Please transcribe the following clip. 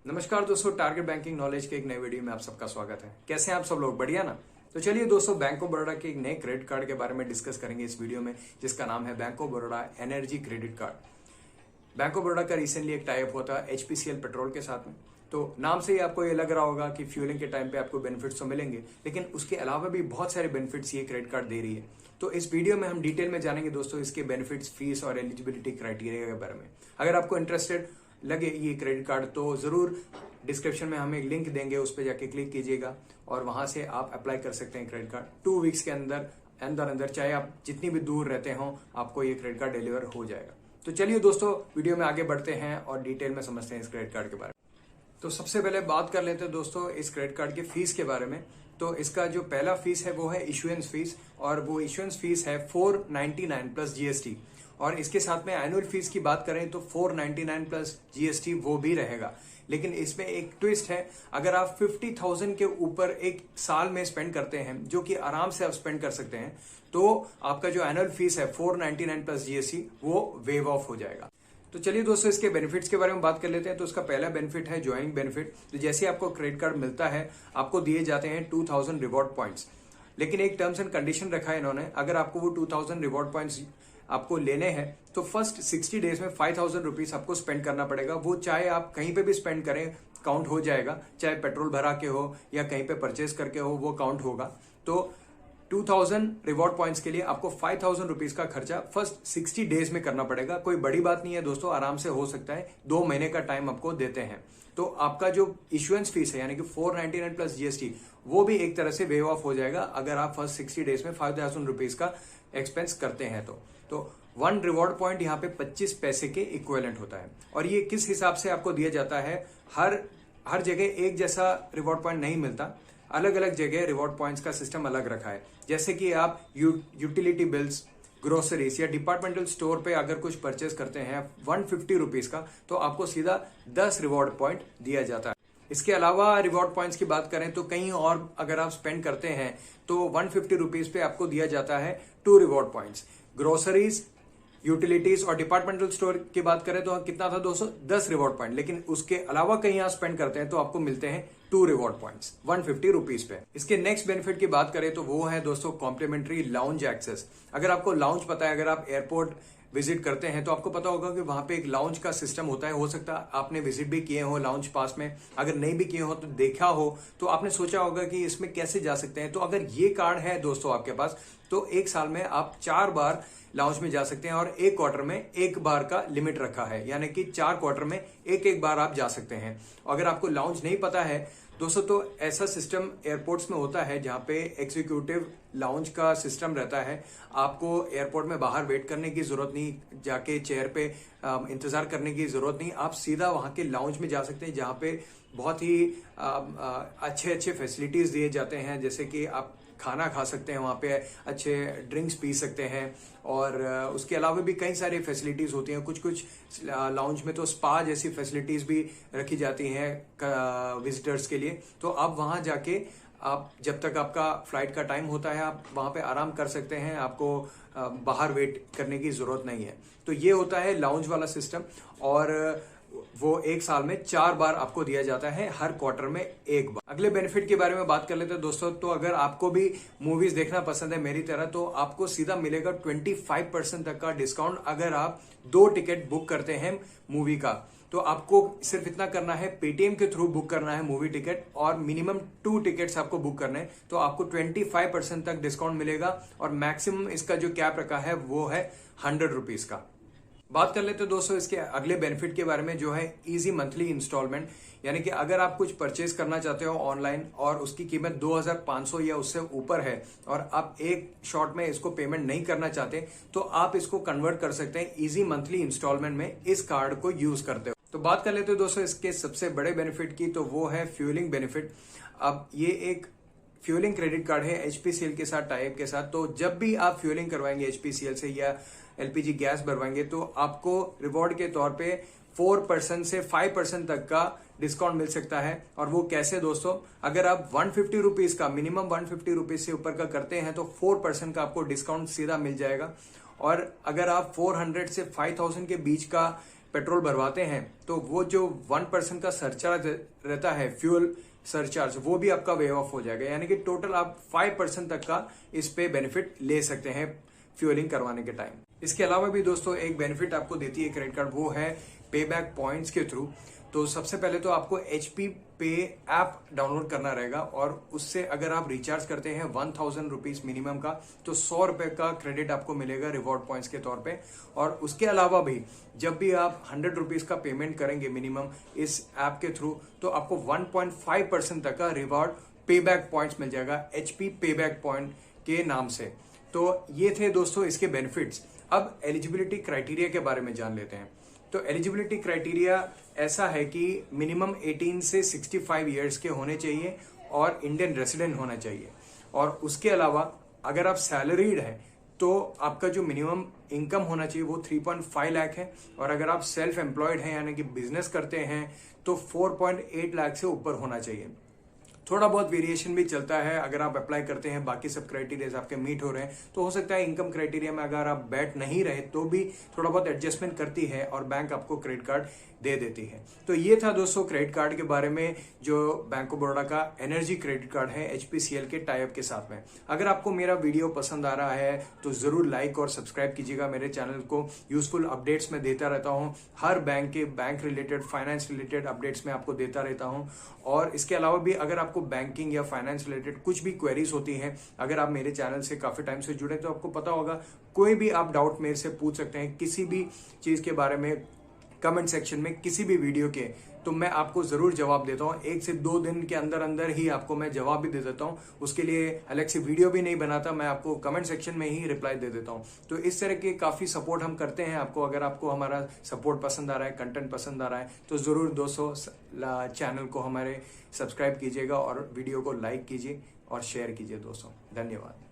नमस्कार दोस्तों, target banking knowledge के एक नए वीडियो में आप सबका स्वागत है। कैसे हैं आप सब लोग? बढ़िया ना? तो चलिए दोस्तों, बैंक ऑफ बड़ौदा के एक नए क्रेडिट कार्ड के बारे में डिस्कस करेंगे इस वीडियो में, जिसका नाम है bank of Baroda energy credit card. Bank of Baroda का रिसेंटली एक टाई अप होता है एचपीसीएल पेट्रोल के साथ में। तो नाम से ही आपको ये लग रहा होगा कि फ्यूलिंग के टाइम पे आपको बेनिफिट्स तो मिलेंगे, लेकिन उसके अलावा भी बहुत सारे बेनिफिट्स ये क्रेडिट कार्ड दे रही है। तो इस वीडियो में हम डिटेल में जानेंगे दोस्तों इसके बेनिफिट्स, फीस और एलिजिबिलिटी क्राइटेरिया के बारे में। अगर आपको इंटरेस्टेड लगे ये क्रेडिट कार्ड तो जरूर डिस्क्रिप्शन में हम एक लिंक देंगे, उस पर जाके क्लिक कीजिएगा और वहां से आप अप्लाई कर सकते हैं क्रेडिट कार्ड। 2 वीक्स के अंदर चाहे आप जितनी भी दूर रहते हो, आपको ये क्रेडिट कार्ड डिलीवर हो जाएगा। तो चलिए दोस्तों, वीडियो में आगे बढ़ते हैं और डिटेल में समझते हैं इस क्रेडिट कार्ड के बारे में। तो सबसे पहले बात कर लेते हैं दोस्तों इस क्रेडिट कार्ड के फीस के बारे में। तो इसका जो पहला फीस है वो है इशुएंस फीस, और वो इशुएंस फीस है 499 प्लस जीएसटी। और इसके साथ में एनुअल फीस की बात करें तो 499 प्लस जीएसटी वो भी रहेगा। लेकिन इसमें एक ट्विस्ट है, अगर आप 50,000 के ऊपर एक साल में स्पेंड करते हैं, जो कि आराम से आप स्पेंड कर सकते हैं, तो आपका जो एनुअल फीस है 499 प्लस जीएसटी वो वेव ऑफ हो जाएगा। तो चलिए दोस्तों, इसके बेनिफिट्स के बारे में बात कर लेते हैं। तो इसका पहला बेनिफिट है ज्वाइनिंग बेनिफिट। तो जैसे आपको क्रेडिट कार्ड मिलता है, आपको दिए जाते हैं 2000 रिवॉर्ड पॉइंट्स। लेकिन एक टर्म्स एंड कंडीशन रखा है इन्होंने, अगर आपको वो 2000 रिवॉर्ड पॉइंट्स आपको लेने हैं तो फर्स्ट 60 डेज में 5000 रुपीज आपको स्पेंड करना पड़ेगा। वो चाहे आप कहीं पे भी स्पेंड करें, काउंट हो जाएगा। चाहे पेट्रोल भरा के हो या कहीं पे परचेज करके हो, वो काउंट होगा। तो 2000 रिवॉर्ड पॉइंट्स के लिए आपको 5000 रुपीज का खर्चा फर्स्ट 60 डेज में करना पड़ेगा। कोई बड़ी बात नहीं है दोस्तों, आराम से हो सकता है। 2 महीने का टाइम आपको देते हैं। तो आपका जो इशुएंस फीस है यानी कि 499 प्लस जीएसटी, वो भी एक तरह से वेव ऑफ हो जाएगा अगर आप फर्स्ट 60 डेज में 5000 रुपीज का एक्सपेंस करते हैं। तो 1 रिवॉर्ड पॉइंट यहाँ पे 25 पैसे के इक्विवेलेंट होता है। और ये किस हिसाब से आपको दिया जाता है, हर जगह एक जैसा रिवॉर्ड पॉइंट नहीं मिलता। अलग अलग जगह रिवॉर्ड पॉइंट्स का सिस्टम अलग रखा है। जैसे कि आप यूटिलिटी बिल्स, ग्रोसरीज या डिपार्टमेंटल स्टोर पे अगर कुछ परचेस करते हैं 150 रुपीज का, तो आपको सीधा 10 रिवॉर्ड पॉइंट दिया जाता है। इसके अलावा रिवॉर्ड पॉइंट्स की बात करें तो कहीं और अगर आप स्पेंड करते हैं तो 150 रुपीज पे आपको दिया जाता है 2 रिवॉर्ड पॉइंट्स। ग्रोसरीज, यूटिलिटीज और डिपार्टमेंटल स्टोर की बात करें तो कितना था दोस्तों, 10 रिवॉर्ड पॉइंट। लेकिन उसके अलावा कहीं आप स्पेंड करते हैं तो आपको मिलते हैं 2 रिवॉर्ड पॉइंट्स 150 रुपीज पे। इसके नेक्स्ट बेनिफिट की बात करें तो वो है दोस्तों कॉम्प्लीमेंट्री लाउंज एक्सेस। अगर आपको लाउंज पता है, अगर आप एयरपोर्ट विजिट करते हैं तो आपको पता होगा कि वहां पे एक लाउंज का सिस्टम होता है। हो सकता है आपने विजिट भी किए हो लाउंज पास में, अगर नहीं भी किए हो तो देखा हो, तो आपने सोचा होगा कि इसमें कैसे जा सकते हैं। तो अगर ये कार्ड है दोस्तों आपके पास, तो एक साल में आप 4 बार लाउंज में जा सकते हैं और एक क्वार्टर में 1 बार का लिमिट रखा है, यानी कि 4 क्वार्टर में एक बार आप जा सकते हैं। अगर आपको लाउंज नहीं पता है दोस्तों, तो ऐसा सिस्टम एयरपोर्ट्स में होता है जहां पे एग्जीक्यूटिव लाउंज का सिस्टम रहता है। आपको एयरपोर्ट में बाहर वेट करने की जरूरत नहीं, जाके चेयर पे इंतजार करने की जरूरत नहीं। आप सीधा वहां के लाउंज में जा सकते हैं जहां पे बहुत ही अच्छे फैसिलिटीज दिए जाते हैं। जैसे कि आप खाना खा सकते हैं वहां पे, अच्छे ड्रिंक्स पी सकते हैं, और उसके अलावा भी कई सारी फैसिलिटीज होती हैं। कुछ लाउंज में तो स्पा जैसी फैसिलिटीज भी रखी जाती हैं विजिटर्स के लिए। तो आप वहां जाके आप जब तक आपका फ्लाइट का टाइम होता है, आप वहां पे आराम कर सकते हैं। आपको बाहर वेट करने की जरूरत नहीं है। तो ये होता है लाउंज वाला सिस्टम, और वो एक साल में 4 बार आपको दिया जाता है, हर क्वार्टर में 1 बार। अगले बेनिफिट के बारे में बात कर लेते हैं दोस्तों। तो अगर आपको भी मूवीज देखना पसंद है मेरी तरह, तो आपको सीधा मिलेगा 25% तक का डिस्काउंट अगर आप 2 टिकट बुक करते हैं मूवी का। तो आपको सिर्फ इतना करना है, पेटीएम के थ्रू बुक करना है मूवी टिकट, और मिनिमम 2 टिकट्स आपको बुक करने हैं। तो आपको 25% तक डिस्काउंट मिलेगा, और मैक्सिमम इसका जो कैप रखा है वो है 100 रुपीज का। बात कर लेते हैं दोस्तों इसके अगले बेनिफिट के बारे में, जो है इजी मंथली इंस्टॉलमेंट। यानी कि अगर आप कुछ परचेज करना चाहते हो ऑनलाइन और उसकी कीमत 2500 या उससे ऊपर है, और आप एक शॉट में इसको पेमेंट नहीं करना चाहते, तो आप इसको कन्वर्ट कर सकते हैं इजी मंथली इंस्टॉलमेंट में इस कार्ड को यूज करते हो। तो बात कर लेते हैं दोस्तों इसके सबसे बड़े बेनिफिट की, तो वो है फ्यूलिंग बेनिफिट। अब ये एक फ्यूलिंग क्रेडिट कार्ड है एचपीसीएल के साथ, टाइप के साथ। तो जब भी आप फ्यूलिंग करवाएंगे एचपीसीएल से या एलपीजी गैस भरवाएंगे, तो आपको रिवॉर्ड के तौर पे 4% से 5% तक का डिस्काउंट मिल सकता है। और वो कैसे दोस्तों, अगर आप 150 रुपीज का, मिनिमम 150 रुपीज से ऊपर का करते हैं तो 4% का आपको डिस्काउंट सीधा मिल जाएगा। और अगर आप 400 से 5000 के बीच का पेट्रोल भरवाते हैं तो वो जो 1% का सरचार्ज रहता है, फ्यूल सरचार्ज, वो भी आपका वेव ऑफ हो जाएगा। यानी कि टोटल आप 5% तक का इस पे बेनिफिट ले सकते हैं फ्यूलिंग करवाने के टाइम। इसके अलावा भी दोस्तों एक बेनिफिट आपको देती है क्रेडिट कार्ड, वो है पे बैक पॉइंट्स के थ्रू। तो सबसे पहले तो आपको HP पे ऐप डाउनलोड करना रहेगा और उससे अगर आप रिचार्ज करते हैं 1000 रुपीज मिनिमम का, तो 100 रुपए का क्रेडिट आपको मिलेगा रिवॉर्ड पॉइंट्स के तौर पे। और उसके अलावा भी जब भी आप 100 रुपीज का पेमेंट करेंगे मिनिमम इस ऐप के थ्रू, तो आपको 1.5% तक का रिवॉर्ड पे बैक पॉइंट्स मिल जाएगा HP पे बैक पॉइंट के नाम से। तो ये थे दोस्तों इसके बेनिफिट्स। अब एलिजिबिलिटी क्राइटेरिया के बारे में जान लेते हैं। तो एलिजिबिलिटी क्राइटेरिया ऐसा है कि मिनिमम 18 से 65 इयर्स के होने चाहिए और इंडियन रेसिडेंट होना चाहिए। और उसके अलावा अगर आप सैलरीड हैं तो आपका जो मिनिमम इनकम होना चाहिए वो 3.5 लाख है। और अगर आप सेल्फ एम्प्लॉयड हैं यानी कि बिजनेस करते हैं तो 4.8 लाख से ऊपर होना चाहिए। थोड़ा बहुत वेरिएशन भी चलता है, अगर आप अप्लाई करते हैं बाकी सब क्राइटेरिया आपके मीट हो रहे हैं तो हो सकता है इनकम क्राइटेरिया में अगर आप बैठ नहीं रहे तो भी थोड़ा बहुत एडजस्टमेंट करती है और बैंक आपको क्रेडिट कार्ड दे देती है। तो ये था दोस्तों क्रेडिट कार्ड के बारे में, जो बैंक ऑफ बड़ौदा का एनर्जी क्रेडिट कार्ड है HPCL के टाई अप के साथ में। अगर आपको मेरा वीडियो पसंद आ रहा है तो जरूर लाइक और सब्सक्राइब कीजिएगा मेरे चैनल को। यूजफुल अपडेट्स में देता रहता हूँ, हर बैंक के bank related, finance related updates में आपको देता रहता हूँ। और इसके अलावा भी अगर आपको बैंकिंग या फाइनेंस रिलेटेड कुछ भी क्वेरीज होती हैं, अगर आप मेरे चैनल से काफी टाइम से जुड़े तो आपको पता होगा, कोई भी आप डाउट मेरे से पूछ सकते हैं किसी भी चीज के बारे में कमेंट सेक्शन में, किसी भी वीडियो के, तो मैं आपको जरूर जवाब देता हूँ। 1 से 2 दिन के अंदर अंदर ही आपको मैं जवाब भी दे देता हूँ। उसके लिए अलग से वीडियो भी नहीं बनाता, मैं आपको कमेंट सेक्शन में ही रिप्लाई दे देता हूँ। तो इस तरह के काफी सपोर्ट हम करते हैं आपको। अगर आपको हमारा सपोर्ट पसंद आ रहा है, कंटेंट पसंद आ रहा है, तो जरूर दोस्तों चैनल को हमारे सब्सक्राइब कीजिएगा और वीडियो को लाइक कीजिए और शेयर कीजिए दोस्तों। धन्यवाद।